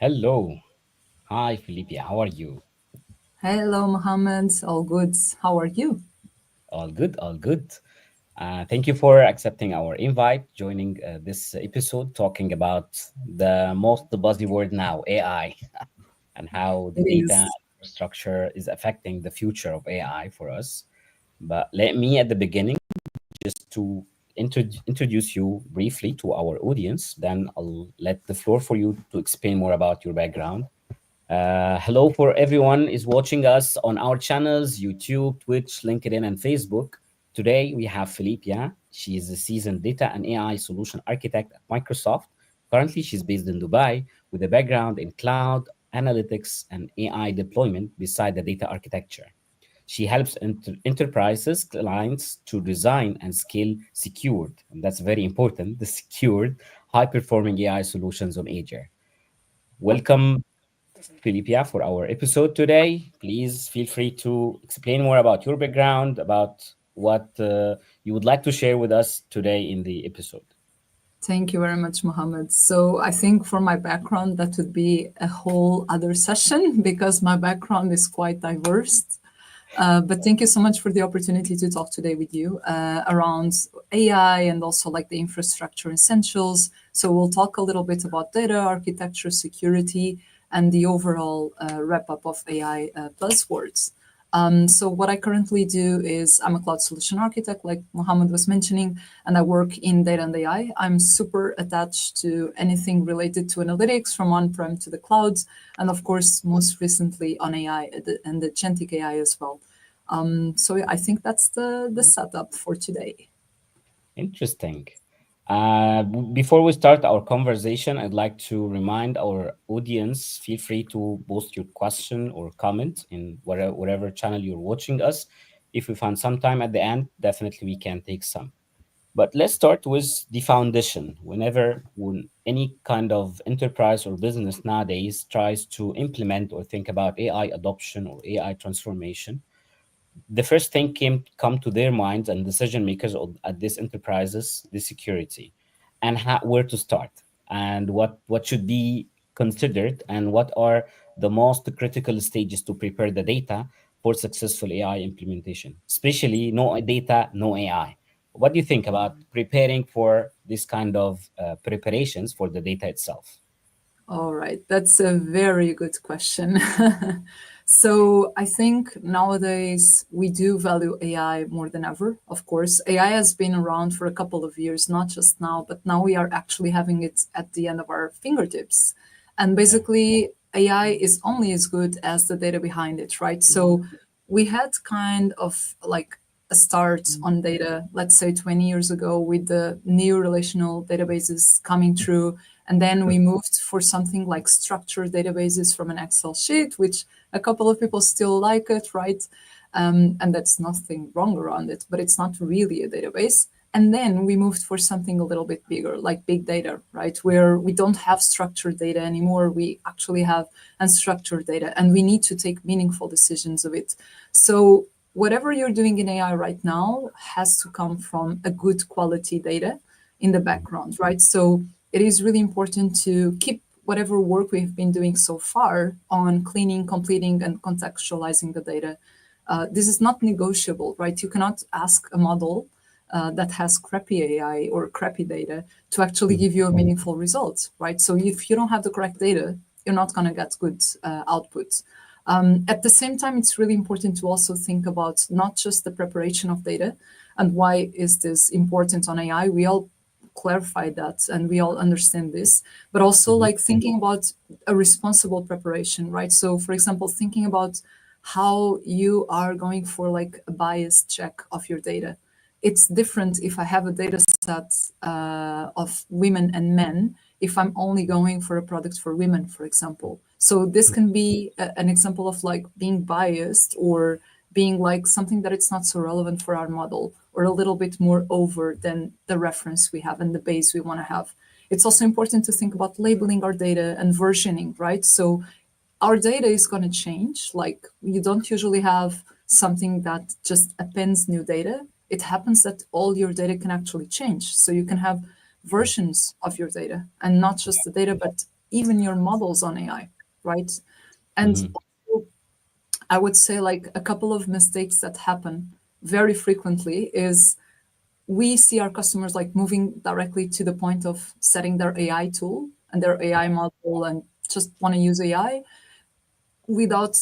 Hello. Hi, Filipa. How are you? Hello, Mohammed. All good. How are you? All good, all good. Thank you for accepting our invite, joining this episode, talking about the most buzzword now, AI, and how the It data is. infrastructure is affecting the future of AI for us. But let me, at the beginning, just to introduce you briefly to our audience, then I'll let the floor for you to explain more about your background. Hello for everyone is watching us on our channels, YouTube, Twitch, LinkedIn, and Facebook. Today we have Filipa. She is a seasoned data and AI solution architect at Microsoft. Currently, she's based in Dubai with a background in cloud, analytics, and AI deployment beside the data architecture. She helps enterprises, clients to design and scale secured, and that's very important, the secured, high-performing AI solutions on Azure. Welcome, Filipa, for our episode today. Please feel free to explain more about your background, about what you would like to share with us today in the episode. Thank you very much, Mohammed. So, I think for my background, that would be a whole other session because my background is quite diverse. But thank you so much for the opportunity to talk today with you around AI and also like the infrastructure essentials. So, we'll talk a little bit about data architecture, security, and the overall wrap up of AI buzzwords. So what I currently do is I'm a cloud solution architect, like Mohammed was mentioning, and I work in data and AI. I'm super attached to anything related to analytics from on-prem to the clouds, and of course, most recently on AI and the agentic AI as well. So I think that's the setup for today. Interesting. Before we start our conversation, I'd like to remind our audience feel free to post your question or comment in whatever channel you're watching us. If we find some time at the end, definitely we can take some. But let's start with the foundation. When any kind of enterprise or business nowadays tries to implement or think about AI adoption or AI transformation, the first thing come to their minds and decision makers at these enterprises, the security, and where to start, and what should be considered, and what are the most critical stages to prepare the data for successful AI implementation, especially no data, no AI. What do you think about preparing for this kind of preparations for the data itself? All right, that's a very good question. So I think nowadays we do value AI more than ever. Of course, AI has been around for a couple of years, not just now, but now we are actually having it at the end of our fingertips. And Yeah. basically, AI is only as good as the data behind it, right? So we had kind of like a start on data, let's say 20 years ago, with the new relational databases coming through. And then we moved for something like structured databases from an Excel sheet, which a couple of people still like it, right? And that's nothing wrong around it, but it's not really a database. And then we moved for something a little bit bigger, like big data, right? Where we don't have structured data anymore. We actually have unstructured data, and we need to take meaningful decisions of it. So whatever you're doing in AI right now has to come from a good quality data in the background, right? So it is really important to keep whatever work we've been doing so far on cleaning, completing, and contextualizing the data. This is not negotiable, right? You cannot ask a model that has crappy AI or crappy data to actually give you a meaningful result, right? So if you don't have the correct data, you're not going to get good output. At the same time, it's really important to also think about not just the preparation of data and why is this important on AI. We all clarify that and we all understand this, but also Mhm. like thinking about a responsible preparation, right? So, for example, thinking about how you are going for like a bias check of your data. It's different if I have a data set of women and men, if I'm only going for a product for women, for example. So this can be an example of like being biased or being like something that it's not so relevant for our model or a little bit more over than the reference we have and the base we want to have. It's also important to think about labeling our data and versioning, right? So our data is going to change. Like you don't usually have something that just appends new data. It happens that all your data can actually change. So you can have versions of your data and not just the data, but even your models on AI, right? And Hmm. I would say like a couple of mistakes that happen very frequently is we see our customers like moving directly to the point of setting their AI tool and their AI model and just want to use AI without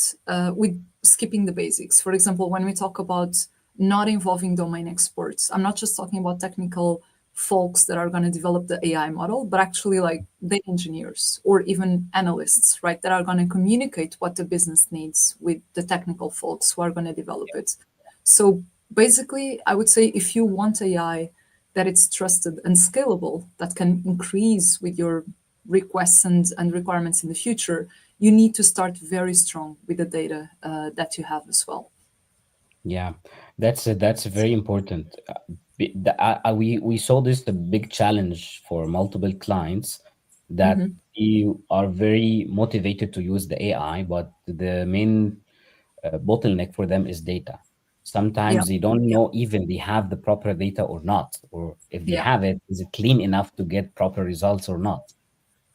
with skipping the basics. For example, when we talk about not involving domain experts, I'm not just talking about technical folks that are going to develop the AI model, but actually like data engineers or even analysts, right, that are going to communicate what the business needs with the technical folks who are going to develop it. So basically, I would say if you want AI that it's trusted and scalable, that can increase with your requests and requirements in the future, you need to start very strong with the data that you have as well. Yeah, that's very important. We saw this a big challenge for multiple clients that Hmm. you are very motivated to use the AI, but the main bottleneck for them is data. Yeah, Sometimes they don't know even they have the proper data or not, or if they yeah. have it, is it clean enough to get proper results or not?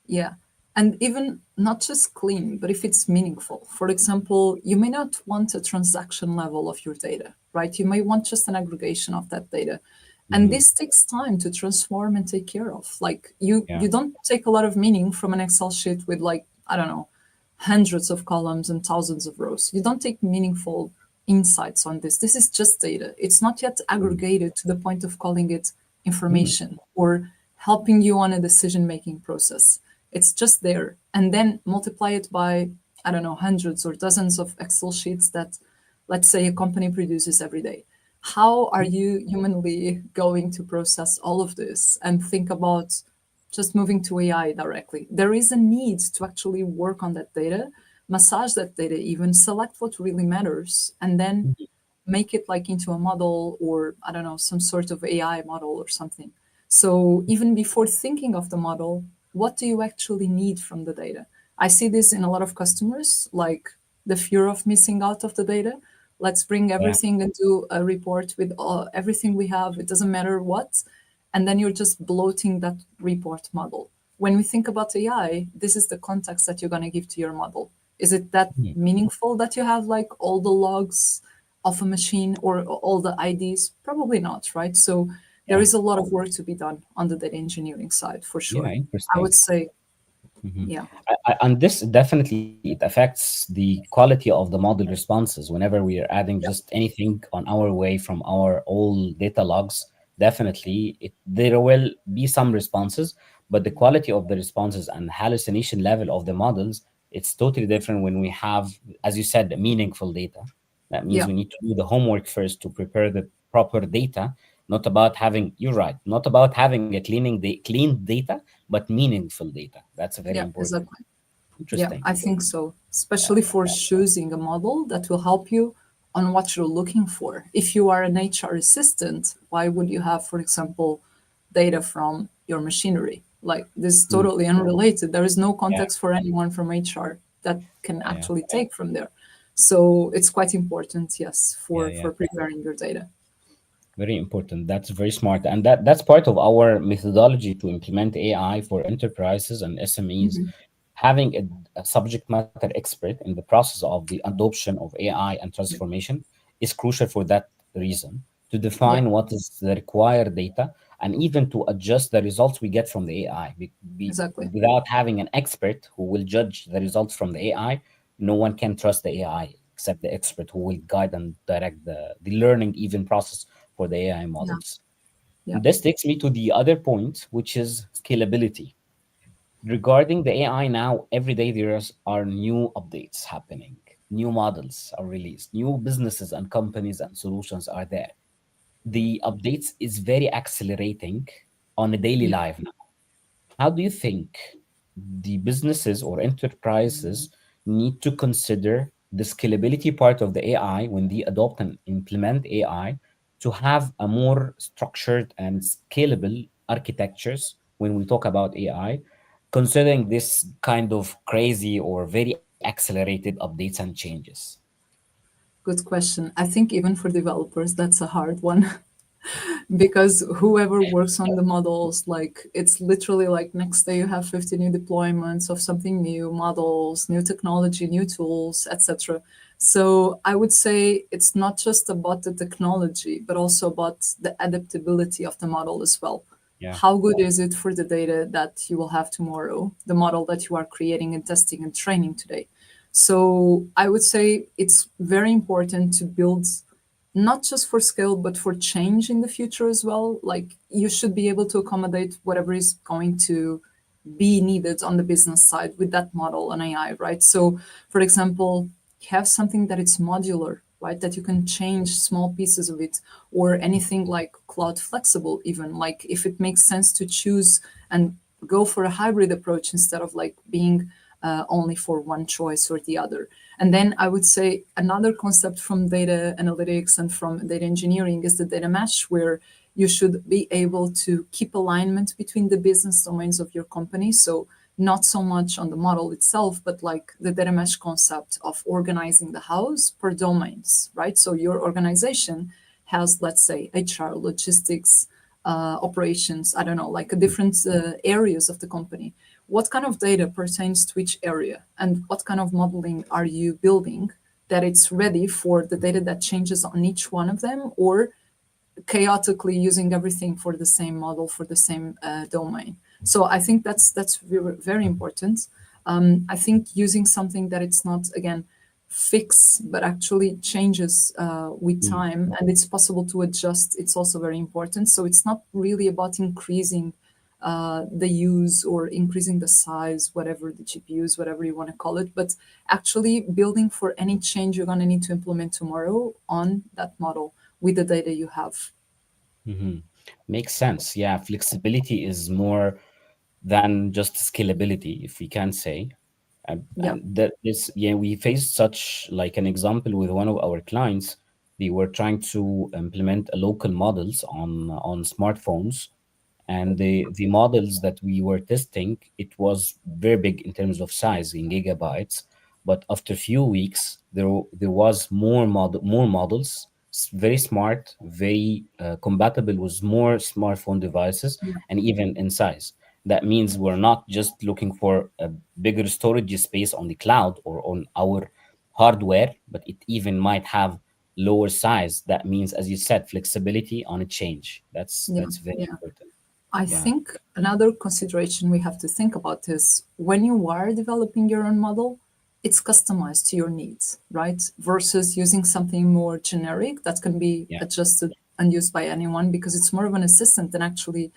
Yeah. And even not just clean, but if it's meaningful. For example, you may not want a transaction level of your data, right? You may want just an aggregation of that data. And Hmm. this takes time to transform and take care of. Like you Yeah. you don't take a lot of meaning from an Excel sheet with like, I don't know, hundreds of columns and thousands of rows. You don't take meaningful insights on this. This is just data. It's not yet Mm. aggregated to the point of calling it Mm. information or helping you on a decision making process. It's just there. And then multiply it by, I don't know, hundreds or dozens of Excel sheets that, let's say, a company produces every day. How are you humanly going to process all of this and think about just moving to AI directly? There is a need to actually work on that data, massage that data, even select what really matters, and then make it like into a model or I don't know, some sort of AI model or something. So even before thinking of the model, what do you actually need from the data? I see this in a lot of customers, like the fear of missing out of the data. Let's bring Yeah. everything and do a report with everything we have. It doesn't matter what. And then you're just bloating that report model. When we think about AI, this is the context that you're going to give to your model. Is it that Mm. meaningful that you have like all the logs of a machine or all the IDs? Probably not, right? So there Yeah. is a lot of work to be done on the data engineering side for Yeah. sure. I Interesting. would say, Hmm. yeah, And this definitely it affects the quality of the model responses whenever we are adding yeah, just anything on our way from our old data logs. Definitely, there will be some responses, but the quality of the responses and hallucination level of the models, it's totally different when we have, as you said, meaningful data. That means yeah, we need to do the homework first to prepare the proper data. Not about having, you're right, not about having a clean data, but meaningful data. That's very yeah, important. exactly. Yeah, Interesting. I think so. Especially for choosing a model that will help you on what you're looking for. If you are an HR assistant, why would you have, for example, data from your machinery? Like this is Mm. totally unrelated. There is no Yeah, context for anyone from HR that can yeah, actually take from there. So it's quite important, yes, yeah, for yeah. preparing your data. Very important. That's very smart, and that's part of our methodology to implement AI for enterprises and SMEs. Mhm. Having a subject matter expert in the process of the adoption of AI and Yeah, transformation is crucial for that reason, to yeah, define what is the required data and even to adjust the results we get from the AI. exactly. Without having an expert who will judge the results from the AI, no one can trust the AI except the expert who will guide and direct the learning even process for the AI Yeah, models. yeah, This takes me to the other point, which is scalability. Regarding the AI now, every day are new updates happening, new models are released, new businesses and companies and solutions are there. The updates is very accelerating on a daily yeah. life now. How do you think the businesses or enterprises need to consider the scalability part of the AI when they adopt and implement AI to have a more structured and scalable architectures when we talk about AI, considering this kind of crazy or very accelerated updates and changes? Good question. I think even for developers, that's a hard one. because whoever works on the models, like it's literally like next day you have 50 new deployments of something new, models, new technology, new tools, etc. So I would say it's not just about the technology, but also about the adaptability of the model as well. Yeah. How good is it for the data that you will have tomorrow, the model that you are creating and testing and training today? So I would say it's very important to build not just for scale, but for change in the future as well. Like you should be able to accommodate whatever is going to be needed on the business side with that model and AI, right? So, for example, have something that it's modular, right? That you can change small pieces of it, or anything like cloud flexible, even like if it makes sense to choose and go for a hybrid approach instead of like being only for one choice or the other. And then I would say another concept from data analytics and from data engineering is the data mesh, where you should be able to keep alignment between the business domains of your company. So not so much on the model itself, but like the data mesh concept of organizing the house per domains, right? So your organization has, let's say, HR, logistics, operations, I don't know, like different areas of the company. What kind of data pertains to each area, and what kind of modeling are you building that it's ready for the data that changes on each one of them, or chaotically using everything for the same model for the same domain? So I think that's very, very important. I think using something that it's not, again, fix, but actually changes with Mm. time, and it's possible to adjust, it's also very important. So it's not really about increasing the use or increasing the size, whatever the GPUs, whatever you want to call it, but actually building for any change you're going to need to implement tomorrow on that model with the data you have. Mhm. Makes sense. Yeah, flexibility is more than just scalability, if we can say. Yeah. And that is, yeah, we faced such like an example with one of our clients. They were trying to implement a local models on smartphones, and the models that we were testing, it was very big in terms of size in gigabytes. But after a few weeks, there was more models, very smart, very compatible with more smartphone devices, Yeah. and even in size. That means we're not just looking for a bigger storage space on the cloud or on our hardware, but it even might have lower size. That means, as you said, flexibility on a change. Yeah. That's very Yeah. important. I Yeah. think another consideration we have to think about is when you are developing your own model, it's customized to your needs, right? Versus using something more generic that can be Yeah. adjusted and used by anyone, because it's more of an assistant than actually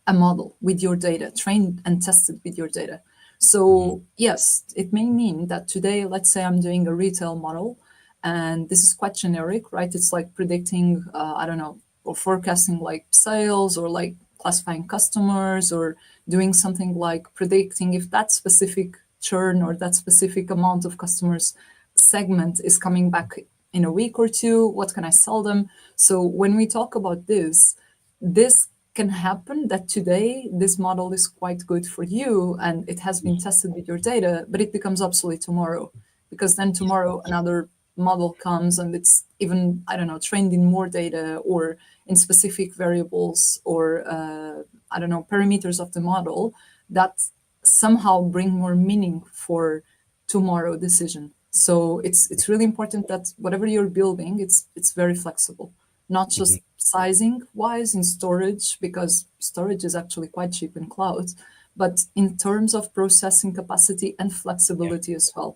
a model with your data, trained and tested with your data. Mhm. So, yes, it may mean that today, let's say I'm doing a retail model, and this is quite generic, right? It's like predicting, I don't know, or forecasting like sales, or like classifying customers, or doing something like predicting if that specific churn or that specific amount of customers segment is coming back in a week or two, what can I sell them? So when we talk about this can happen that today this model is quite good for you and it has been tested with your data, but it becomes obsolete tomorrow, because then tomorrow another model comes and it's even, I don't know, trained in more data or in specific variables, or I don't know, parameters of the model that somehow bring more meaning for tomorrow decision. So it's really important that whatever you're building, it's very flexible, not Mhm. just sizing wise in storage, because storage is actually quite cheap in cloud, but in terms of processing capacity and Yeah. flexibility as well.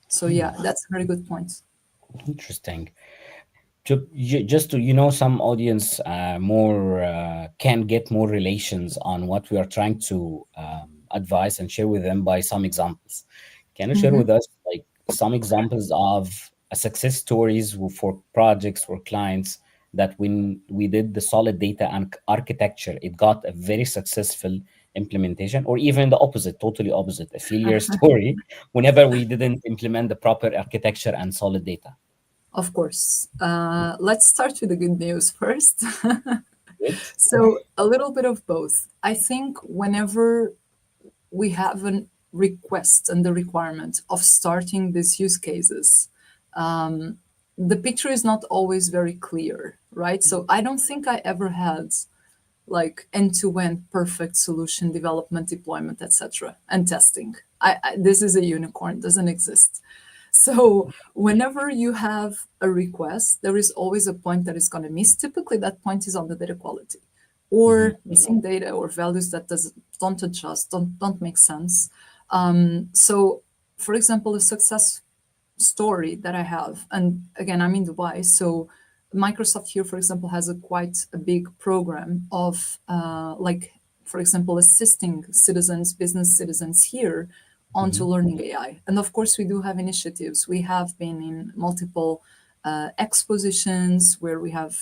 So Hmm. yeah, that's a very good point. Interesting. Just to, some audience more can get more relations on what we are trying to advise and share with them by some examples. Can you share Mhm. with us like some examples of success stories for projects or clients that when we did the solid data and architecture, it got a very successful implementation, or even the opposite, totally opposite, a failure story whenever we didn't implement the proper architecture and solid data? Of course. Let's start with the good news first. Good. So, a little bit of both. I think whenever we have a request and the requirement of starting these use cases, the picture is not always very clear, right? So I don't think I ever had like end-to-end perfect solution development, deployment, etc., and testing. This is a unicorn, doesn't exist. So whenever you have a request, there is always a point that is going to miss. Typically, that point is on the data quality, or missing data, or values that don't adjust, don't make sense. So, for example, a success story that I have, and again, I'm in Dubai, so Microsoft here, for example, has quite a big program of like, for example, assisting citizens, business citizens here onto learning AI. And of course, we do have initiatives. We have been in multiple expositions where we have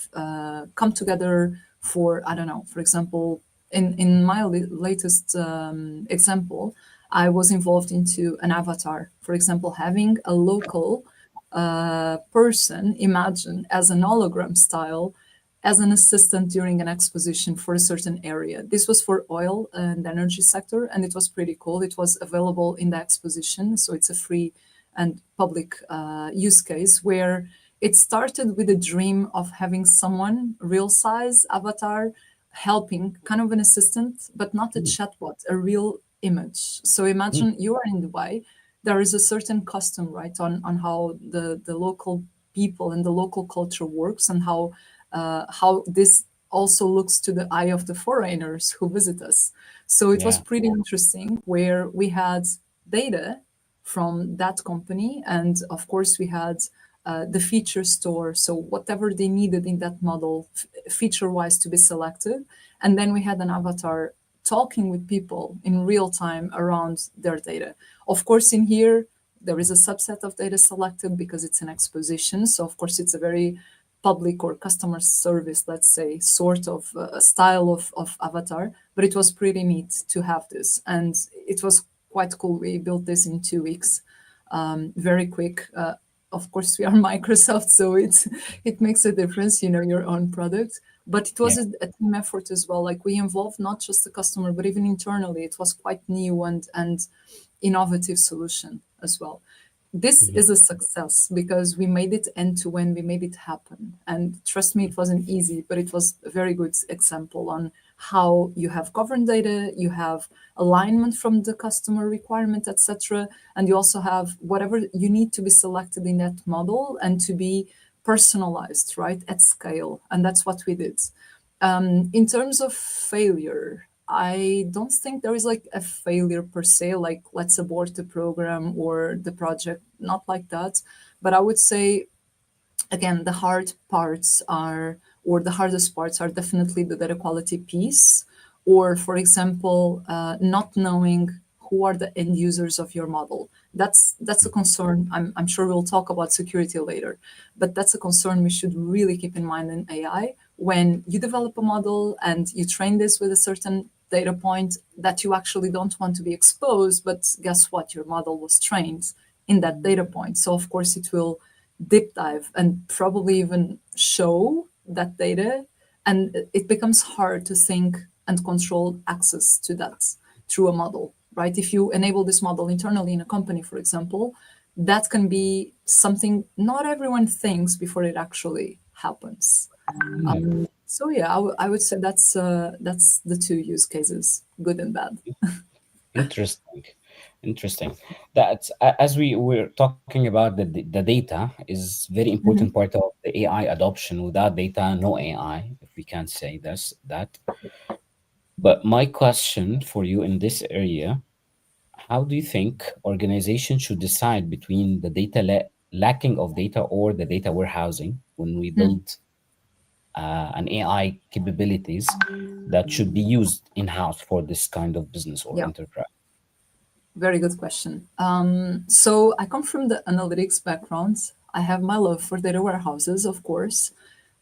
come together for, I don't know, for example, in my latest example, I was involved into an avatar, for example, having a local person imagine as an hologram style as an assistant during an exposition for a certain area. This was for oil and energy sector, and it was pretty cool. It was available in the exposition, so it's a free and public use case where it started with a dream of having someone, real size avatar, helping, kind of an assistant, but not a chatbot, a real image. So imagine you are in Dubai. There is a certain custom, right, on how the local people and the local culture works, and how this also looks to the eye of the foreigners who visit us. So it was pretty interesting, where we had data from that company, and of course we had the feature store, so whatever they needed in that model feature-wise to be selected, and then we had an avatar talking with people in real time around their data. Of course, in here, there is a subset of data selected because it's an exposition. So of course, it's a very public or customer service, let's say, sort of style of avatar, but it was pretty neat to have this. And it was quite cool. We built this in 2 weeks, very quick. Of course, we are Microsoft, so it makes a difference, your own product. But it was a team effort as well. Like, we involved not just the customer, but even internally. It was quite new and innovative solution as well. This is a success because we made it end to end, we made it happen. And trust me, it wasn't easy, but it was a very good example on how you have governed data, you have alignment from the customer requirement, etc. And you also have whatever you need to be selected in that model and to be personalized, right, at scale. And that's what we did. In terms of failure, I don't think there is like a failure per se, like let's abort the program or the project, not like that. But I would say, again, the hard parts are, or the hardest parts are definitely the data quality piece, or for example, not knowing who are the end users of your model. That's a concern. I'm sure we'll talk about security later, but that's a concern we should really keep in mind in AI. When you develop a model and you train this with a certain data point that you actually don't want to be exposed, but guess what? Your model was trained in that data point. So of course it will deep dive and probably even show that data, and it becomes hard to think and control access to that through a model, right? If you enable this model internally in a company, for example, that can be something not everyone thinks before it actually happens. So yeah, I would say that's the two use cases, good and bad. Interesting. That as we were talking about, the data is very important part of the AI adoption. Without data, no AI, if we can say that. But my question for you in this area: how do you think organizations should decide between the lacking of data or the data warehousing when we build an AI capabilities that should be used in-house for this kind of business or Yeah, enterprise? very good question. So I come from the analytics background. I have my love for data warehouses, of course,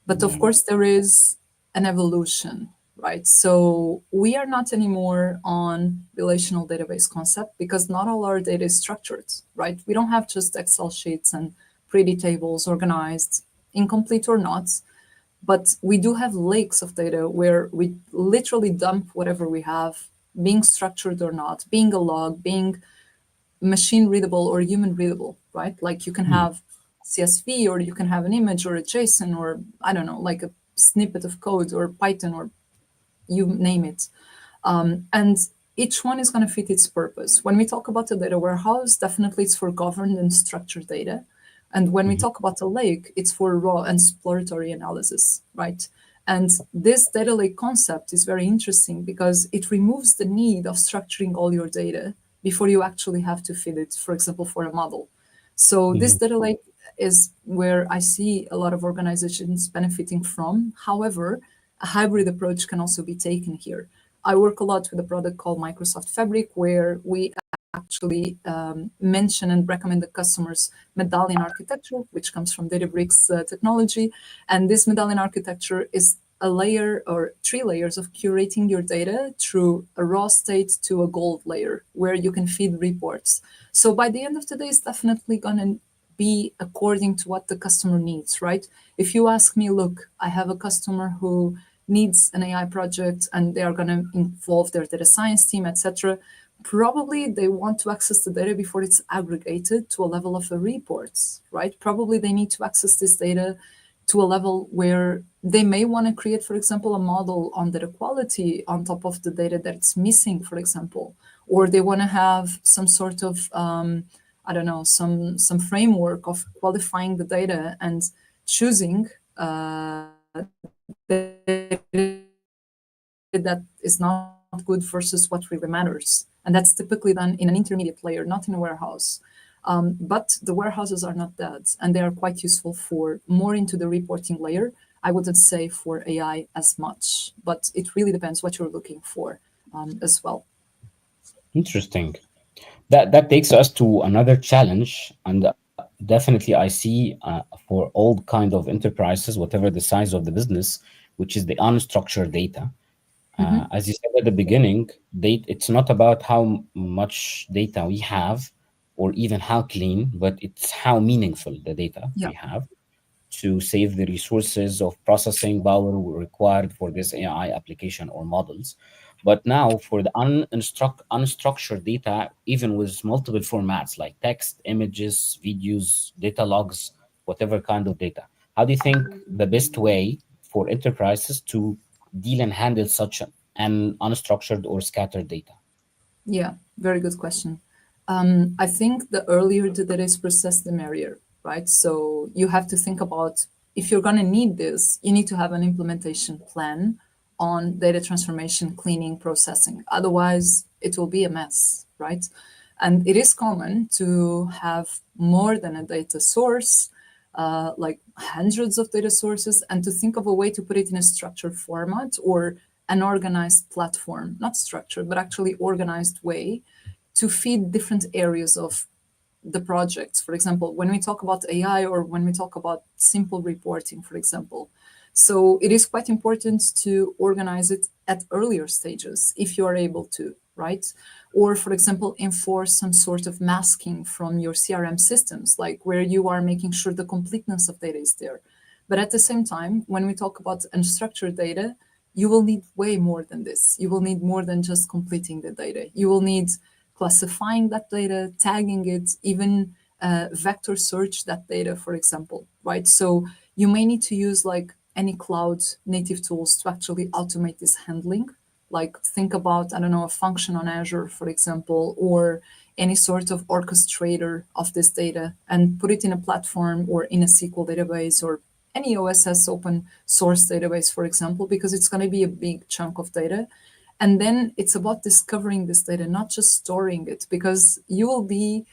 but of Yeah. course there is an evolution, right? So we are not anymore on relational database concept because not all our data is structured, right? We don't have just Excel sheets and pretty tables organized, incomplete or not, but we do have lakes of data where we literally dump whatever we have, being structured or not, being a log, being machine readable or human readable, right? Like you can have CSV, or you can have an image or a JSON, or I don't know, like a snippet of code or Python or you name it. And each one is going to fit its purpose. When we talk about the data warehouse, definitely it's for governed and structured data. And when we talk about the lake, it's for raw and exploratory analysis, right? And this data lake concept is very interesting because it removes the need of structuring all your data before you actually have to feed it, for example, for a model. So this data lake is where I see a lot of organizations benefiting from. However, a hybrid approach can also be taken here. I work a lot with a product called Microsoft Fabric, where we actually mention and recommend the customers medallion architecture, which comes from Databricks technology. And this medallion architecture is a layer or 3 layers of curating your data through a raw state to a gold layer where you can feed reports. So by the end of the day, it's definitely going to be according to what the customer needs, right? If you ask me, look, I have a customer who needs an AI project and they are going to involve their data science team, etc. Probably they want to access the data before it's aggregated to a level of the reports, right? Probably they need to access this data to a level where they may want to create, for example, a model on data quality on top of the data that's missing, for example, or they want to have some sort of, I don't know, some framework of qualifying the data and choosing that is not good versus what really matters. And that's typically done in an intermediate layer, not in a warehouse. But the warehouses are not dead, and they are quite useful for more into the reporting layer. I wouldn't say for AI as much, but it really depends what you're looking for as well. Interesting. That takes us to another challenge, and definitely I see for all kind of enterprises, whatever the size of the business, which is the unstructured data. As you said at the beginning, it's not about how much data we have or even how clean, but it's how meaningful the data Yeah. we have to save the resources of processing power required for this AI application or models. But now for the unstructured data, even with multiple formats like text, images, videos, data logs, whatever kind of data, how do you think the best way for enterprises to deal and handle such an unstructured or scattered data? Yeah, very good question. I think the earlier the data is processed, the merrier, right? So you have to think about if you're going to need this, you need to have an implementation plan on data transformation, cleaning, processing. Otherwise, it will be a mess, right? And it is common to have more than a data source, like hundreds of data sources, and to think of a way to put it in a structured format or an organized platform, not structured, but actually organized way to feed different areas of the projects. For example, when we talk about AI or when we talk about simple reporting, for example. So it is quite important to organize it at earlier stages if you are able to, right? Or, for example, enforce some sort of masking from your CRM systems, like where you are making sure the completeness of data is there. But at the same time, when we talk about unstructured data, you will need way more than this. You will need more than just completing the data. You will need classifying that data, tagging it, even vector search that data, for example, right? So you may need to use like any cloud native tools to actually automate this handling. Like think about, I don't know, a function on Azure, for example, or any sort of orchestrator of this data and put it in a platform or in a SQL database or any OSS open source database, for example, because it's going to be a big chunk of data. And then it's about discovering this data, not just storing it, because you will be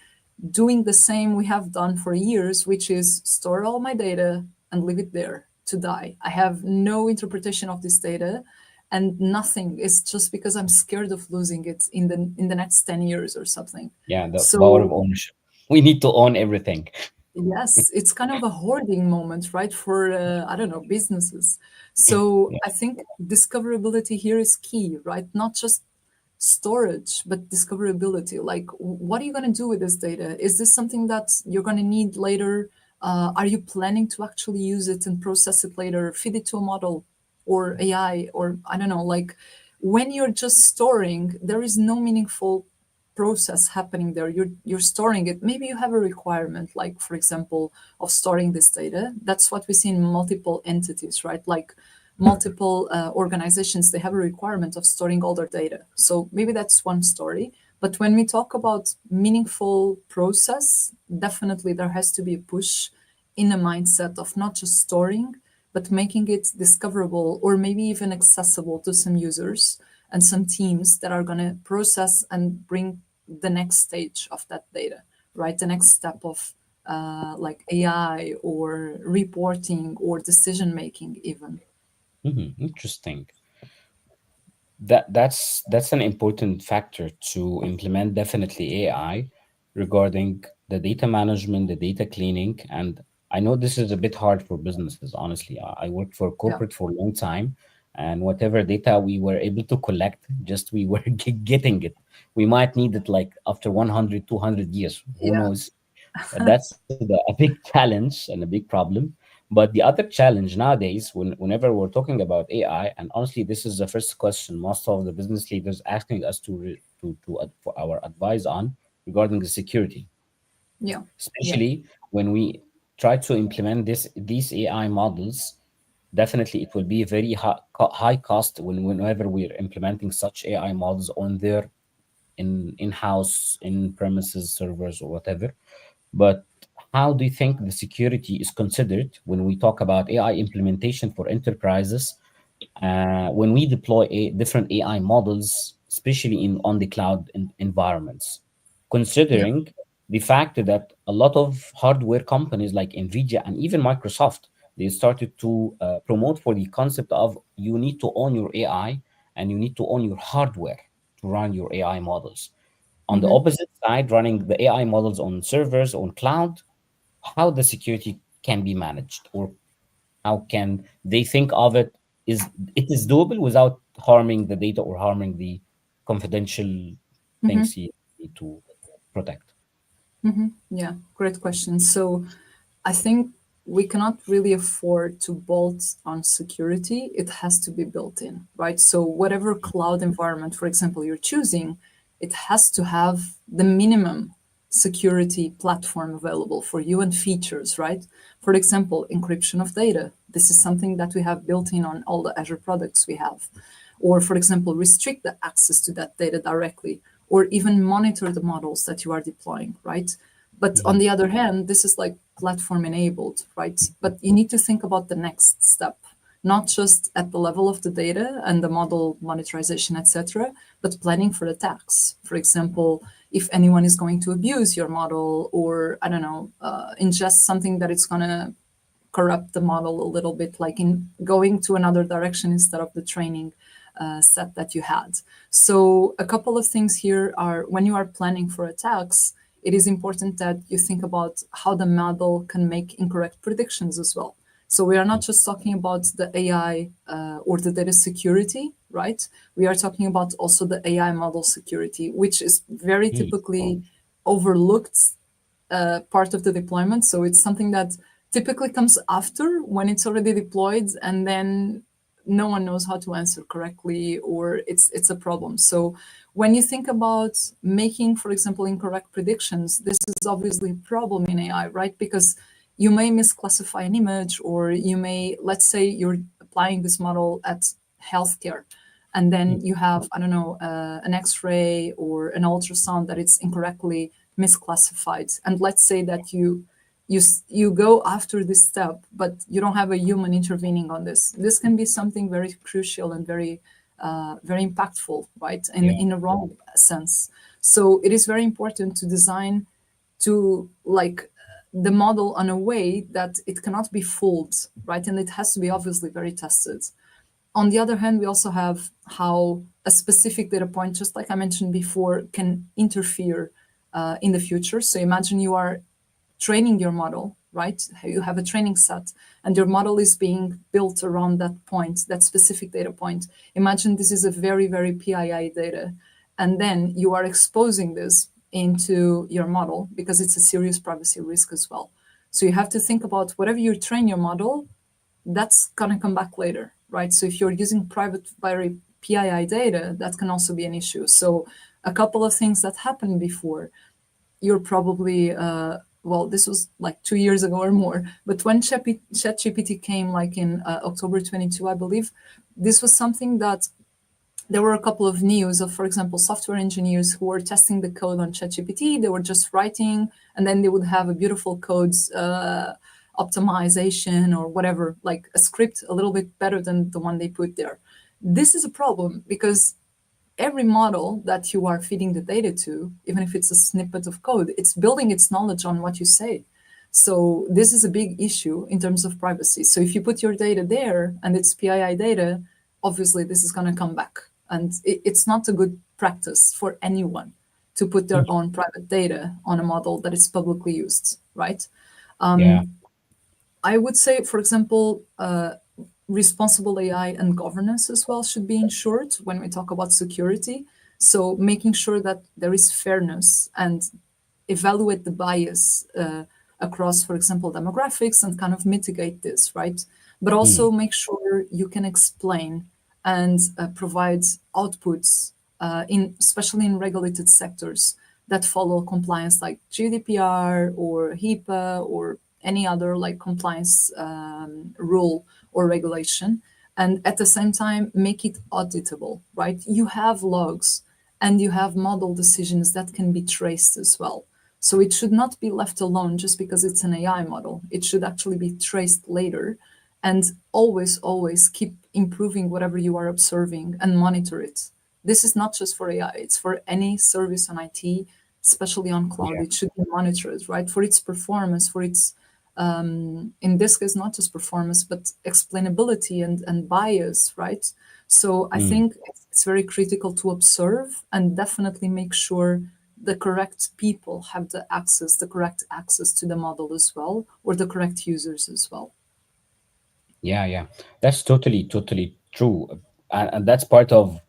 doing the same we have done for years, which is store all my data and leave it there to die. I have no interpretation of this data and nothing. It's just because I'm scared of losing it in the next 10 years or something. Yeah, the power of So ownership. We need to own everything. yes, it's kind of a hoarding moment, right? For, I don't know, businesses. So Yeah. I think discoverability here is key, right? Not just storage, but discoverability. Like, what are you going to do with this data? Is this something that you're going to need later? Are you planning to actually use it and process it later, feed it to a model or AI, or I don't know, like when you're just storing, there is no meaningful process happening there. You're storing it. Maybe you have a requirement, like for example, of storing this data. That's what we see in multiple entities, right? Like multiple organizations, they have a requirement of storing all their data. So maybe that's one story. But when we talk about meaningful process, definitely there has to be a push in a mindset of not just storing, but making it discoverable or maybe even accessible to some users and some teams that are going to process and bring the next stage of that data, right? The next step of like AI or reporting or decision making even. Interesting. That's an important factor to implement definitely AI regarding the data management, the data cleaning. And I know this is a bit hard for businesses, honestly. I worked for Yeah. corporate for a long time, and whatever data we were able to collect, just we were getting it. We might need it like after 100, 200 years, who Yeah. knows. That's a big challenge and a big problem. But the other challenge nowadays, whenever we're talking about AI, and honestly, this is the first question most of the business leaders asking us for our advice on regarding the security, Yeah. Yeah. especially when we try to implement these AI models. Definitely, it will be very high cost whenever we're implementing such AI models on their in-house, in-premises servers or whatever. But how do you think the security is considered when we talk about AI implementation for enterprises, when we deploy different AI models, especially in on the cloud environments, Yeah. considering the fact that a lot of hardware companies like Nvidia and even Microsoft, they started to promote for the concept of you need to own your AI and you need to own your hardware to run your AI models. On the Hmm. opposite side, running the AI models on servers on cloud, how the security can be managed, or how can they think of it? Is it is doable without harming the data or harming the confidential things you need to protect? Yeah, great question. So I think we cannot really afford to bolt on security. It has to be built in, right? So whatever cloud environment, for example, you're choosing, it has to have the minimum security platform available for you and features, right? For example, encryption of data. This is something that we have built in on all the Azure products we have. Or, for example, restrict the access to that data directly, or even monitor the models that you are deploying, right? But on Mhm. the other hand, this is like platform enabled, right? But you need to think about the next step, not just at the level of the data and the model monetization, etc., but planning for attacks. For example, if anyone is going to abuse your model or, I don't know, ingest something that it's going to corrupt the model a little bit, like in going to another direction instead of the training set that you had. So a couple of things here are when you are planning for attacks, it is important that you think about how the model can make incorrect predictions as well. So we are not just talking about the AI or the data security, right? We are talking about also the AI model security, which is very Mm. typically overlooked part of the deployment. So it's something that typically comes after when it's already deployed, and then no one knows how to answer correctly, or it's a problem. So when you think about making, for example, incorrect predictions, this is obviously a problem in AI, right? Because you may misclassify an image, or you may, let's say you're applying this model at healthcare, and then you have, I don't know, an X-ray or an ultrasound that it's incorrectly misclassified. And let's say that you go after this step, but you don't have a human intervening on this. This can be something very crucial and very impactful, right? Yeah. In a wrong sense. So it is very important to design to like the model in a way that it cannot be fooled, right? And it has to be obviously very tested. On the other hand, we also have how a specific data point, just like I mentioned before, can interfere in the future. So imagine you are training your model, right? You have a training set and your model is being built around that point, that specific data point. Imagine this is a very, very PII data. And then you are exposing this into your model because it's a serious privacy risk as well. So you have to think about whatever you train your model, that's going to come back later, right? So if you're using private very PII data, that can also be an issue. So A couple of things that happened before. You're probably well, this was like 2 years ago or more, but when ChatGPT came, like in October 22, I believe, this was something that there were a couple of news of, for example, software engineers who were testing the code on ChatGPT. They were just writing, and then they would have a beautiful code's optimization or whatever, like a script a little bit better than the one they put there. This is a problem because every model that you are feeding the data to, even if it's a snippet of code, it's building its knowledge on what you say. So this is a big issue in terms of privacy. So if you put your data there and it's PII data, obviously this is going to come back. And it's not a good practice for anyone to put their own private data on a model that is publicly used, right? Yeah. I would say, for example, responsible AI and governance as well should be ensured when we talk about security. So making sure that there is fairness and evaluate the bias across, for example, demographics and kind of mitigate this, right? But also make sure you can explain and provide outputs especially in regulated sectors that follow compliance like GDPR or HIPAA or any other like compliance rule or regulation. And at the same time, make it auditable, right? You have logs and you have model decisions that can be traced as well. So it should not be left alone just because it's an AI model. It should actually be traced later and always keep improving whatever you are observing and monitor it. This is not just for AI, it's for any service on IT, especially on cloud. Yeah. It should be monitored, right? For its performance, for its, in this case, not just performance, but explainability and bias, right? So I think it's very critical to observe and definitely make sure the correct people have the correct access to the model as well, or the correct users as well. Yeah, that's totally true, and that's part of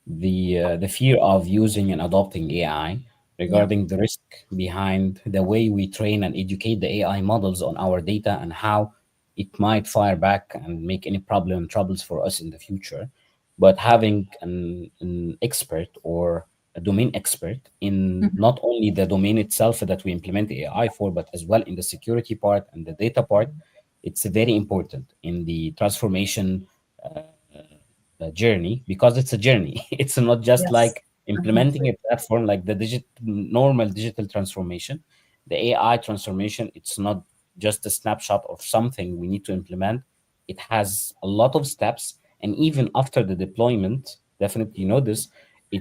the fear of using and adopting AI Yeah. regarding the risk behind the way we train and educate the AI models on our data and how it might fire back and make any troubles for us in the future. But having an expert or a domain expert in Mhm. not only the domain itself that we implement AI for, but as well in the security part and the data part, it's very important in the transformation journey because it's a journey. It's not just Yes, like implementing definitely. a platform like the normal digital transformation. The AI transformation, it's not just a snapshot of something we need to implement. It has a lot of steps, and even after the deployment, definitely you know this,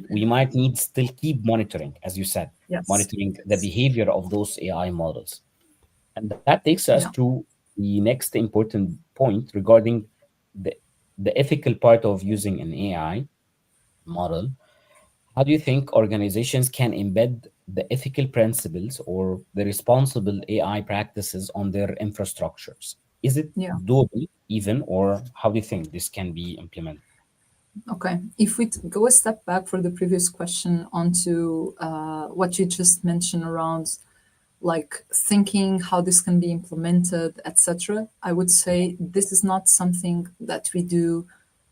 we might need still keep monitoring, as you said, Yes. monitoring the Yes. behavior of those AI models. And that takes us Yeah. to the next important point regarding the, the ethical part of using an AI model. How do you think organizations can embed the ethical principles or the responsible AI practices on their infrastructures? Is it Yeah. doable even, or how do you think this can be implemented? Okay. If we go a step back for the previous question onto what you just mentioned around like thinking how this can be implemented, etc., I would say this is not something that we do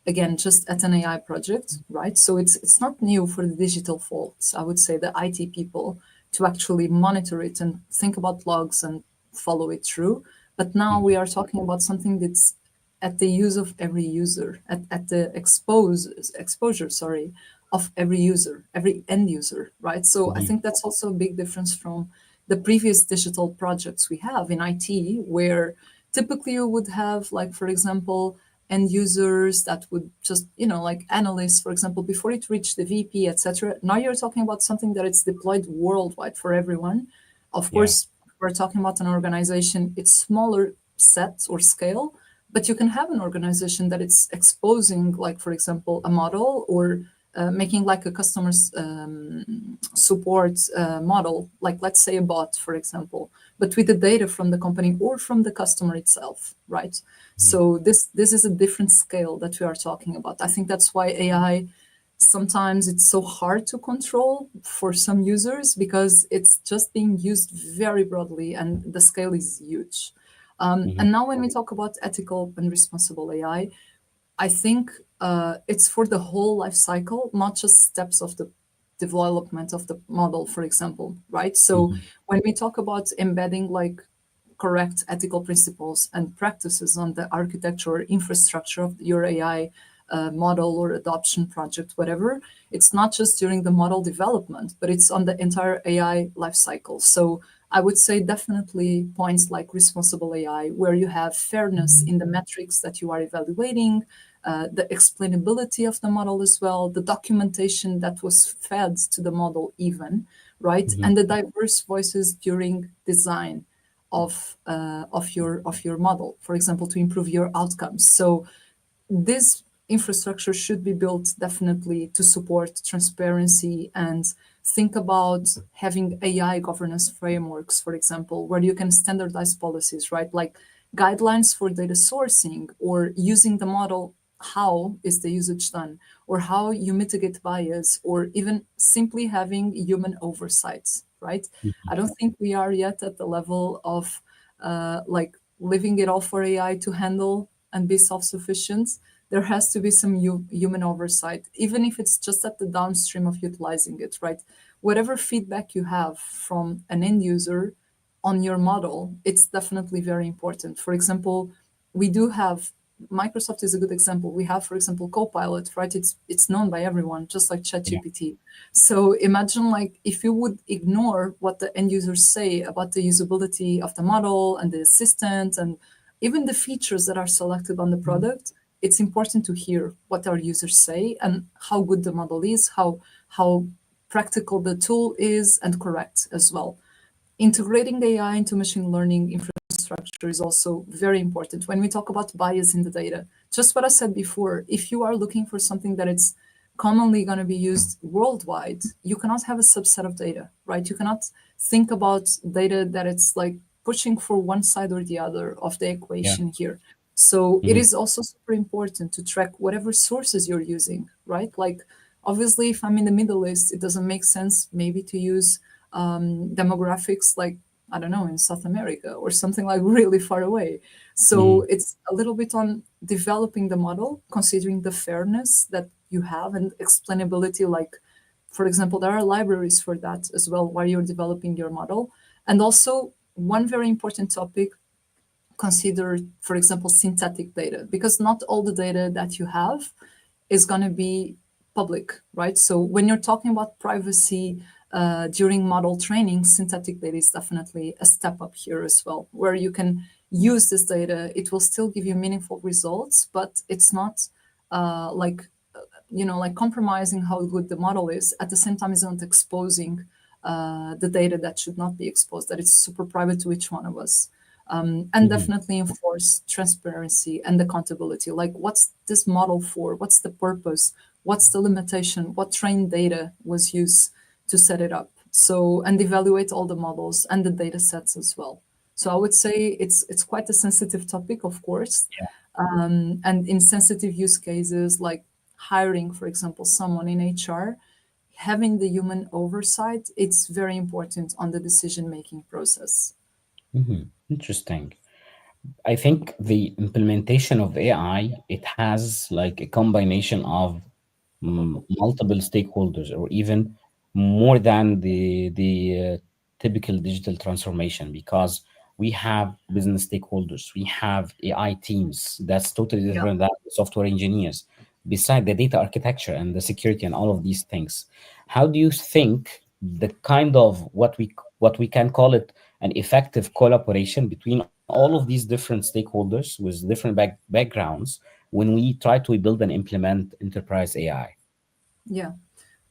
again just at an AI project, right? So it's not new for the digital folks. I would say the IT people to actually monitor it and think about logs and follow it through. But now we are talking about something that's at the use of every user, at the exposure, sorry, of every user, every end user, right? So I Mhm. think that's also a big difference from the previous digital projects we have in IT, where typically you would have, like, for example, end users that would just, like analysts, for example, before it reached the VP, etc. Now you're talking about something that it's deployed worldwide for everyone. Of Yeah. course, we're talking about an organization, it's smaller set or scale, but you can have an organization that it's exposing, like, for example, a model or making like a customer's support model, like let's say a bot, for example, but with the data from the company or from the customer itself, right? Mhm. So this is a different scale that we are talking about. I think that's why AI sometimes it's so hard to control for some users because it's just being used very broadly and the scale is huge. Mhm. And now when we talk about ethical and responsible AI, I think it's for the whole life cycle, not just steps of the development of the model, for example, right? So when we talk about embedding like correct ethical principles and practices on the architecture or infrastructure of your AI model or adoption project, whatever, it's not just during the model development, but it's on the entire AI lifecycle. So I would say definitely points like responsible AI, where you have fairness in the metrics that you are evaluating, the explainability of the model as well, the documentation that was fed to the model even, right? And the diverse voices during design of your model, for example, to improve your outcomes. So this infrastructure should be built definitely to support transparency and think about having AI governance frameworks, for example, where you can standardize policies, right? Like guidelines for data sourcing or using the model, how is the usage done, or how you mitigate bias, or even simply having human oversight, right? I don't think we are yet at the level of like leaving it all for AI to handle and be self-sufficient. There has to be some human oversight, even if it's just at the downstream of utilizing it, right? Whatever feedback you have from an end user on your model, it's definitely very important. For example, we do have Microsoft is a good example. We have, for example, Copilot, right? It's known by everyone, just like ChatGPT. So imagine like if you would ignore what the end users say about the usability of the model and the assistant and even the features that are selected on the product, it's important to hear what our users say and how good the model is, how practical the tool is, and correct as well. Integrating the AI into machine learning infrastructure is also very important. When we talk about bias in the data, just what I said before, if you are looking for something that it's commonly going to be used worldwide, you cannot have a subset of data, right? You cannot think about data that it's like pushing for one side or the other of the equation here. So it is also super important to track whatever sources you're using, right? Like obviously, if I'm in the Middle East, it doesn't make sense maybe to use demographics like, I don't know, in South America or something like really far away. So it's a little bit on developing the model, considering the fairness that you have and explainability. Like, for example, there are libraries for that as well while you're developing your model. And also, one very important topic, consider, for example, synthetic data, because not all the data that you have is going to be public, right? So when you're talking about privacy during model training, synthetic data is definitely a step up here as well, where you can use this data. It will still give you meaningful results, but it's not like compromising how good the model is. At the same time, it's not exposing the data that should not be exposed, that it's super private to each one of us. And definitely enforce transparency and accountability. Like, what's this model for? What's the purpose? What's the limitation? What trained data was used to set it up? So, and evaluate all the models and the data sets as well. So I would say it's quite a sensitive topic, of course. And in sensitive use cases like hiring, for example, someone in HR, having the human oversight, it's very important on the decision-making process. Interesting. I think the implementation of AI, it has like a combination of multiple stakeholders, or even more than the typical digital transformation, because we have business stakeholders, we have AI teams that's totally Yeah. different than software engineers, beside the data architecture and the security and all of these things. How do you think the kind of what we can call it an effective collaboration between all of these different stakeholders with different backgrounds when we try to build and implement enterprise AI? Yeah.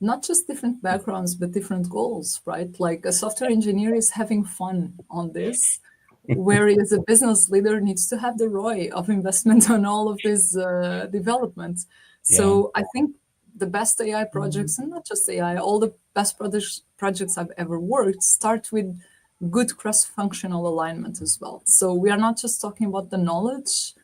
Not just different backgrounds, but different goals, right? Like a software engineer is having fun on this, whereas a business leader needs to have the ROI of investment on all of this development. Yeah. So I think the best AI projects, and not just AI, all the best projects I've ever worked start with good cross-functional alignment as well. So we are not just talking about the knowledge,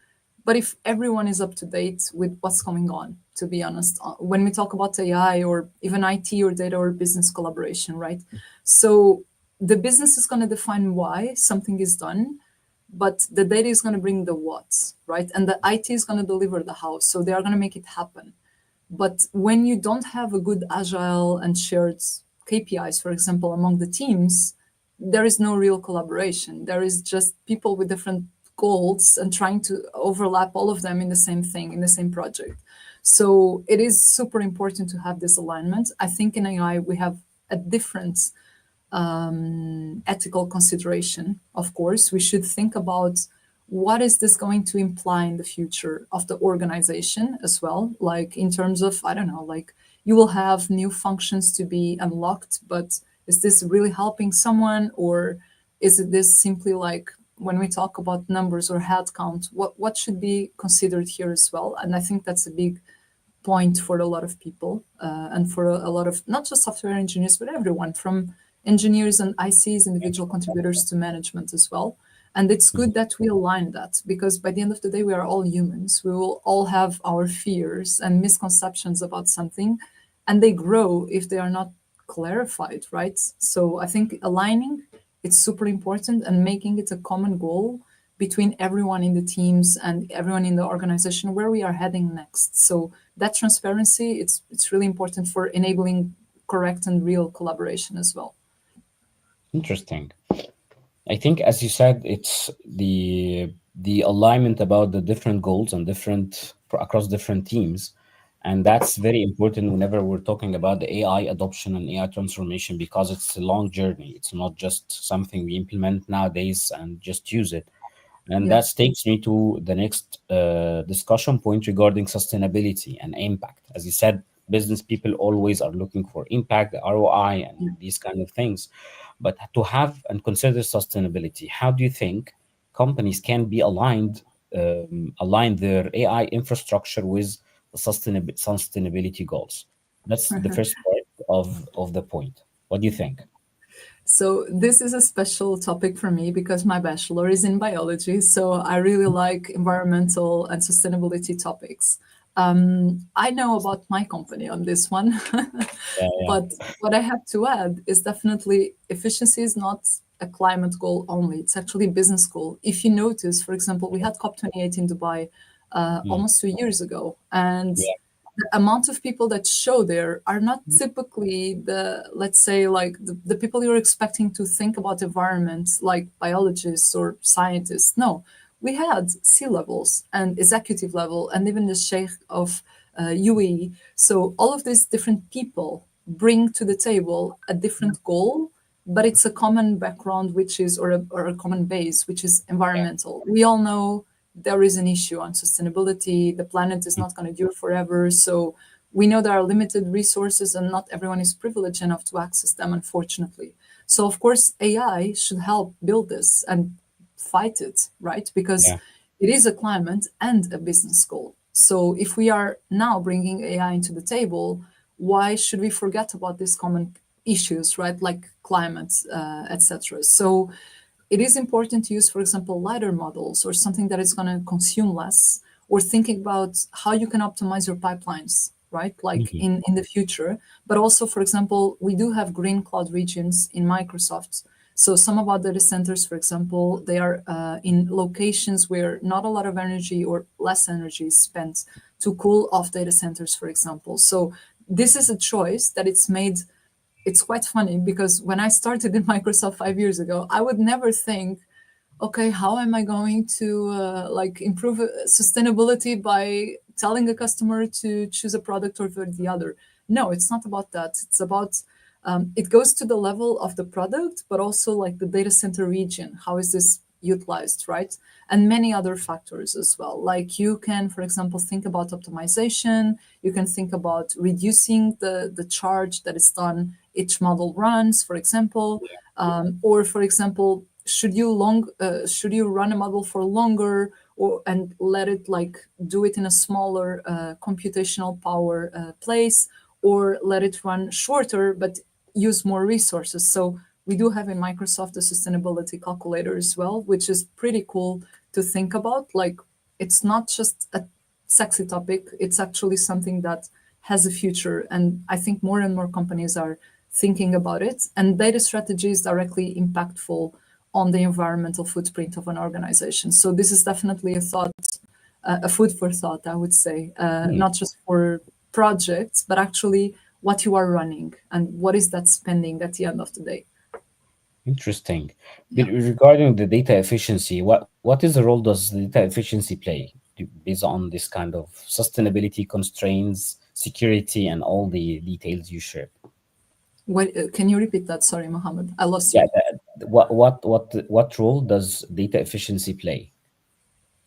but if everyone is up to date with what's going on, to be honest, when we talk about AI or even IT or data or business collaboration, right? So the business is going to define why something is done, but the data is going to bring the what, right? And the IT is going to deliver the how. So they are going to make it happen. But when you don't have a good agile and shared KPIs, for example, among the teams, there is no real collaboration. There is just people with different goals and trying to overlap all of them in the same thing, in the same project. So it is super important to have this alignment. I think in AI, we have a different ethical consideration. Of course, we should think about what is this going to imply in the future of the organization as well, like in terms of, I don't know, like you will have new functions to be unlocked, but is this really helping someone, or is it this simply like when we talk about numbers or headcount, what should be considered here as well? And I think that's a big point for a lot of people, and for a lot of not just software engineers, but everyone from engineers and ICs, individual contributors, to management as well. And it's good that we align that, because by the end of the day, we are all humans. We will all have our fears and misconceptions about something, and they grow if they are not clarified, right? So I think aligning, it's super important, and making it a common goal between everyone in the teams and everyone in the organization where we are heading next. So that transparency, it's really important for enabling correct and real collaboration as well. Interesting. I think, as you said, it's the alignment about the different goals and different across different teams, and that's very important whenever we're talking about the AI adoption and AI transformation, because it's a long journey. It's not just something we implement nowadays and just use it. And Yeah. that takes me to the next discussion point regarding sustainability and impact. As you said, business people always are looking for impact, the ROI, and Yeah. these kind of things. But to have and consider sustainability, how do you think companies can be align their AI infrastructure with the sustainability goals? That's the first part of the point. What do you think? So this is a special topic for me because my bachelor is in biology. So I really like environmental and sustainability topics. I know about my company on this one, Yeah, yeah. but what I have to add is definitely efficiency is not a climate goal only. It's actually a business goal. If you notice, for example, we had COP28 in Dubai Mm, almost 2 years ago, and yeah, the amount of people that show there are not typically the, let's say, like the people you're expecting to think about environment, like biologists or scientists. No, we had C-levels and executive level and even the sheikh of UAE. So all of these different people bring to the table a different goal, but it's a common background, which is, or a common base, which is yeah. environmental. We all know there is an issue on sustainability. The planet is Mm, not going to dure forever. So we know there are limited resources and not everyone is privileged enough to access them, unfortunately. So, of course, AI should help build this and fight it, right? Because yeah, it is a climate and a business goal. So, if we are now bringing AI into the table, why should we forget about these common issues, right? Like climate, etc. So, it is important to use, for example, lighter models or something that is going to consume less, or thinking about how you can optimize your pipelines, right? Like mhm, in the future. But also, for example, we do have green cloud regions in Microsoft. So some of our data centers, for example, they are in locations where not a lot of energy or less energy is spent to cool off data centers, for example. So this is a choice that it's made. It's quite funny because when I started in Microsoft 5 years ago, I would never think, okay, how am I going to like improve sustainability by telling a customer to choose a product over the other? No, it's not about that. It's about it goes to the level of the product, but also like the data center region. How is this utilized, right? And many other factors as well. Like you can, for example, think about optimization. You can think about reducing the charge that is done each model runs, for example, or for example, should you run a model for longer, or and let it like do it in a smaller computational power place, or let it run shorter but use more resources? So we do have in Microsoft a sustainability calculator as well, which is pretty cool to think about. Like it's not just a sexy topic, it's actually something that has a future, and I think more and more companies are thinking about it, and data strategy is directly impactful on the environmental footprint of an organization. So this is definitely a thought, a food for thought, I would say, mm. not just for projects, but actually what you are running and what is that spending at the end of the day. Interesting. Yeah. Regarding the data efficiency, what is the role does the data efficiency play based on this kind of sustainability constraints, security, and all the details you shared? Can you repeat that? Sorry, Mohammed, I lost Yeah, you. what role does data efficiency play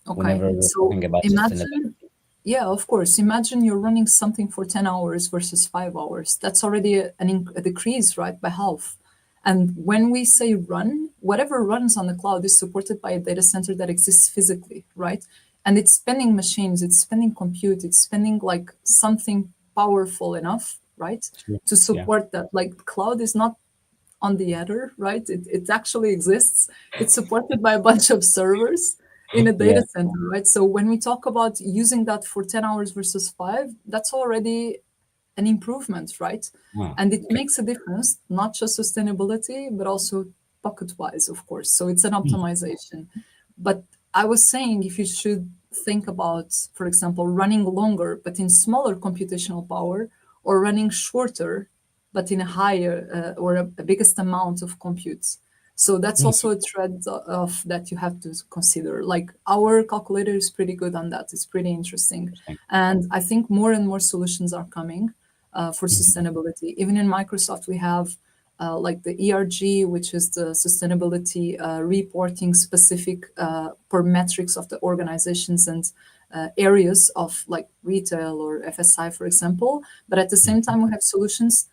Okay, whenever we're so talking about imagine, sustainability? yeah, of course, imagine you're running something for 10 hours versus 5 hours. That's already a decrease, right, by half. And when we say run, whatever runs on the cloud is supported by a data center that exists physically, right? And it's spending machines, it's spending compute, it's spending like something powerful enough, right, Sure. to Yeah. support that. Like cloud is not on the other, right? It actually exists. It's supported by a bunch of servers in a Yeah. data center, right? So when we talk about using that for 10 hours versus 5, that's already an improvement, right? Ah, And it okay. makes a difference, not just sustainability, but also pocket wise, of course. So it's an optimization. But I was saying if you should think about, for example, running longer, but in smaller computational power, or running shorter, but in a higher or a biggest amount of compute. So that's Mm, also a trend of that you have to consider. Like our calculator is pretty good on that. It's pretty interesting. interesting. And I think more and more solutions are coming for Mhm. sustainability. Even in Microsoft, we have like the ERG, which is the sustainability reporting specific per metrics of the organizations and areas of like retail or FSI, for example. But at the same time, we have solutions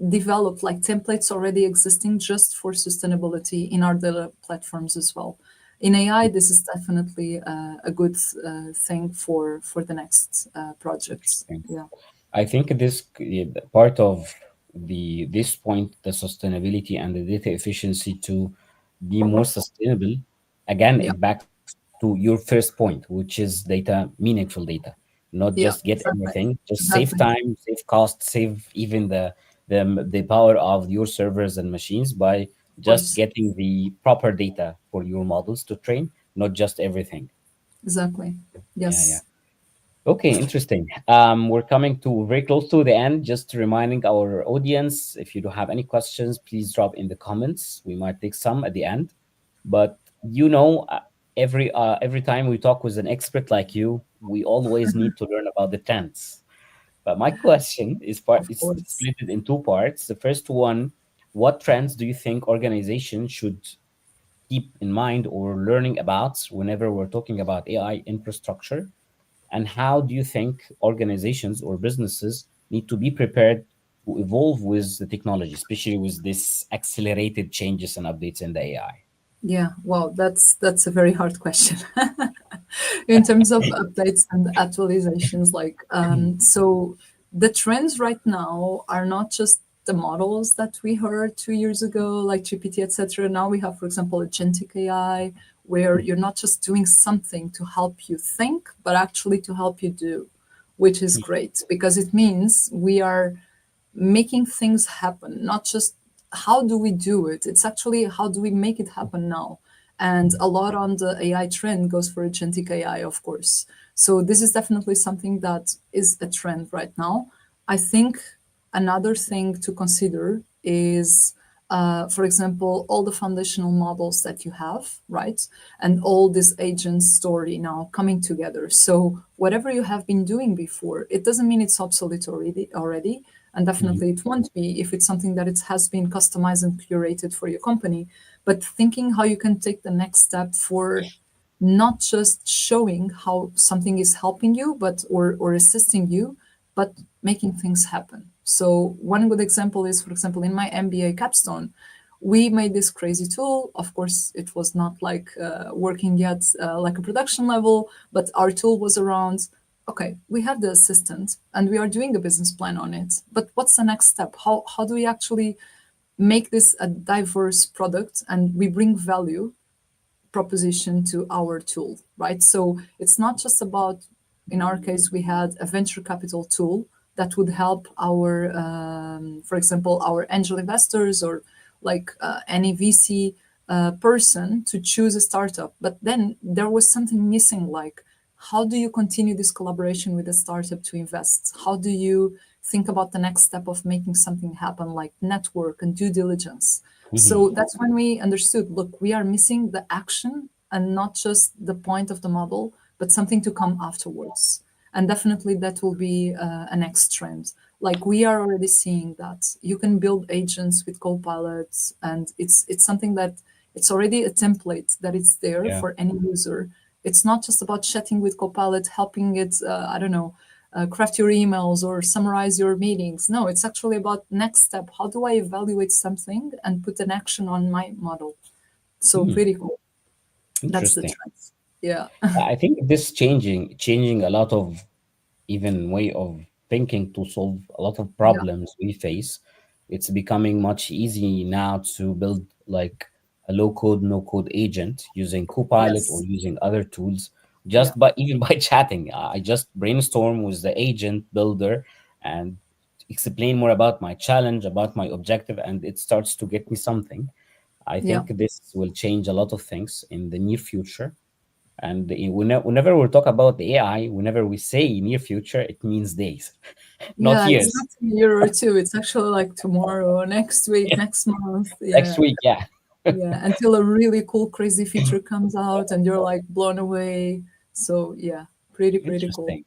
developed like templates already existing just for sustainability in our data platforms as well. In AI, this is definitely a good thing for the next projects. Interesting. Yeah. I think part of this point, the sustainability and the data efficiency to be more sustainable, again, Yeah. it backs to your first point, which is data, meaningful data, not Yeah. just get Exactly. everything, just save Exactly. time, save cost, save even the power of your servers and machines by Of just course. getting the proper data for your models to train, not just everything. Exactly. Yeah, yeah. Yes. Okay, interesting. We're coming to very close to the end. Just reminding our audience, if you do have any questions, please drop in the comments. We might take some at the end. But every time we talk with an expert like you, we always need to learn about the trends. But my question Of is course. split in two parts. The first one, what trends do you think organizations should keep in mind or learning about whenever we're talking about AI infrastructure? And how do you think organizations or businesses need to be prepared to evolve with the technology, especially with this accelerated changes and updates in the AI? Yeah. Well, that's a very hard question. In terms of updates and actualizations, like so the trends right now are not just the models that we heard 2 years ago, like GPT, etc. Now we have, for example, agentic AI, where you're not just doing something to help you think, but actually to help you do, which is great because it means we are making things happen, not just how do we do it, it's actually how do we make it happen now. And a lot on the AI trend goes for agentic AI, of course. So this is definitely something that is a trend right now. I think another thing to consider is for example, all the foundational models that you have, right? And all this agent story now coming together. So whatever you have been doing before, it doesn't mean it's obsolete already. And Mhm. definitely it won't be if it's something that it has been customized and curated for your company. But thinking how you can take the next step for not just showing how something is helping you, but or assisting you, but making things happen. So one good example is, for example, in my MBA capstone, we made this crazy tool. Of course, it was not like working yet like a production level, but our tool was around, okay, we have the assistant and we are doing a business plan on it. But what's the next step? How do we actually make this a diverse product and we bring value proposition to our tool, right? So it's not just about, in our case, we had a venture capital tool that would help our, for example, our angel investors or like any VC person to choose a startup. But then there was something missing, like how do you continue this collaboration with a startup to invest? How do you think about the next step of making something happen, like network and due diligence? So that's when we understood, look, we are missing the action and not just the point of the model, but something to come afterwards. And definitely that will be a next trend. Like we are already seeing that you can build agents with copilots, and it's something that it's already a template that it's there Yeah. for any user. It's not just about chatting with Copilot, helping it, I don't know, craft your emails or summarize your meetings. No, it's actually about next step. How do I evaluate something and put an action on my model? So pretty cool. That's the Interesting. trend. Yeah. I think this changing a lot of even way of thinking to solve a lot of Yeah. problems we face. It's becoming much easy now to build like a low code, no code agent using Copilot or Yes. using other tools Yeah. just by even by chatting. I just brainstorm with the agent builder and explain more about my challenge, about my objective, and it starts to get me something. I Yeah. think this will change a lot of things in the near future. And whenever we talk about the AI, whenever we say near future, it means days, not Yeah. It's years. not a year or two. It's actually like tomorrow, next week, next month. Next Yeah. week, yeah. Yeah. Until a really cool, crazy feature comes out and you're like blown away. So yeah, pretty cool. Interesting.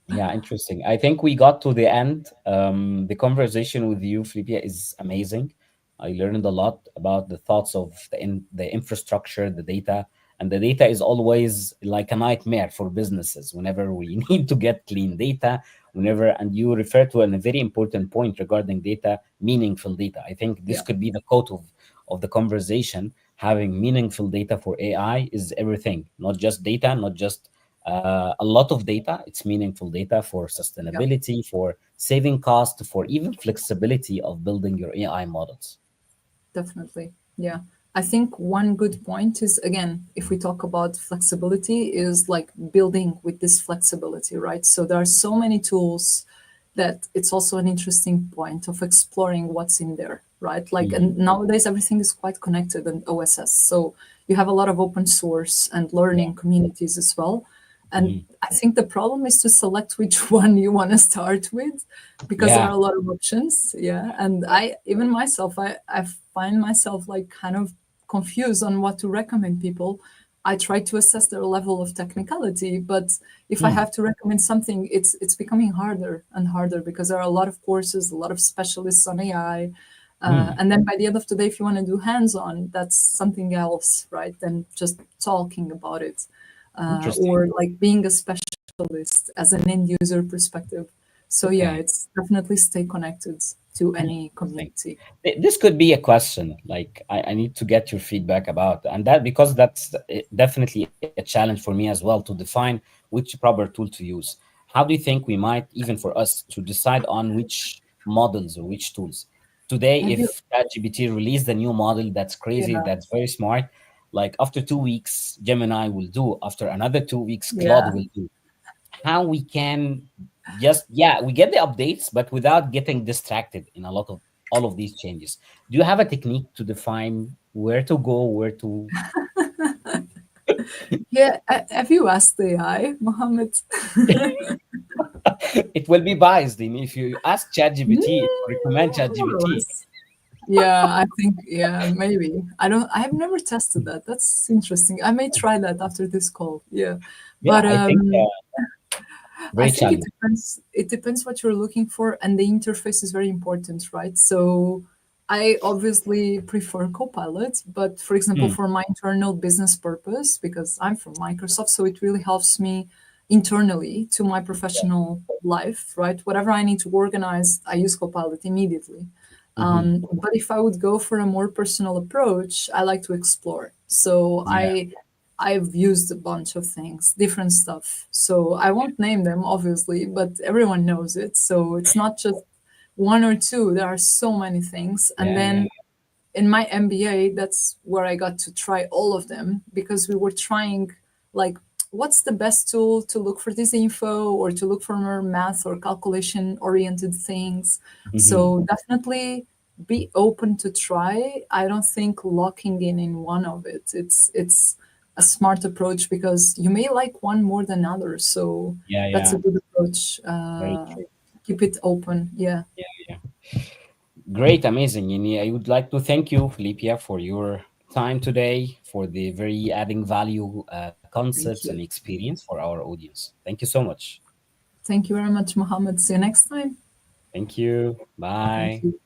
Yeah, interesting. I think we got to the end. The conversation with you, Filipe, is amazing. I learned a lot about the thoughts of the infrastructure, the data, and the data is always like a nightmare for businesses whenever we need to get clean data. Whenever, and you refer to a very important point regarding data, meaningful data. I think this Yeah. could be the quote of the conversation. Having meaningful data for AI is everything, not just data, not just a lot of data. It's meaningful data for Yeah. sustainability, for saving cost, for even flexibility of building your AI models. Definitely. Yeah. I think one good point is, again, if we talk about flexibility, is like building with this flexibility, right? So there are so many tools that it's also an interesting point of exploring what's in there, right? Like, and nowadays everything is quite connected and OSS. So you have a lot of open source and Yeah. learning communities as well. And I think the problem is to select which one you want to start with, because there are Yeah. a lot of options. Yeah. And I, even myself, I find myself like kind of confused on what to recommend people. I try to assess their level of technicality, but if I have to recommend something, it's becoming harder and harder because there are a lot of courses, a lot of specialists on AI. And then by the end of the day, if you want to do hands-on, that's something else, right? Than just talking about it, Interesting. or like being a specialist as an end user perspective. So yeah, Okay. it's definitely stay connected to any Interesting. community. This could be a question like I need to get your feedback about, and that because that's definitely a challenge for me as well to define which proper tool to use. How do you think we might, even for us, to decide on which models or which tools? Today, Have you? if ChatGPT released a new model that's crazy, Yeah, that's very smart, like after 2 weeks, Gemini will do. After another 2 weeks, Claude yeah. will do. How we can just, yeah, we get the updates but without getting distracted in a lot of all of these changes. Do you have a technique to define where to go, where to? Yeah, have you asked AI, Mohammed? It will be biased in if you ask ChatGPT, it will recommend More or ChatGPT. less. Yeah, I think, yeah, maybe. I don't, I've never tested that. That's interesting. I may try that after this call. Yeah. Yeah, But I think I very think it challenging. depends. It depends what you're looking for, and the interface is very important, right? So I obviously prefer Copilot, but for example, Hmm, for my internal business purpose, because I'm from Microsoft, so it really helps me internally to my professional life, right? Whatever I need to organize, I use Copilot immediately. But if I would go for a more personal approach, I like to explore. So yeah. I've used a bunch of things, different stuff. So I won't name them, obviously, but everyone knows it. So it's not just one or two. There are so many things. And Yeah, yeah. then in my MBA, that's where I got to try all of them because we were trying, like, what's the best tool to look for this info or to look for more math or calculation oriented things. So definitely be open to try. I don't think locking in one of it. It's a smart approach, because you may like one more than others. So Yeah, that's yeah. a good approach. Very true. Keep it open. Yeah. Yeah, yeah. Great, amazing. And I would like to thank you, Filipa, for your time today, for the very adding value concepts Thank and you. experience for our audience. Thank you so much. Thank you very much, Mohammed. See you next time. Thank you. Thank Bye. you.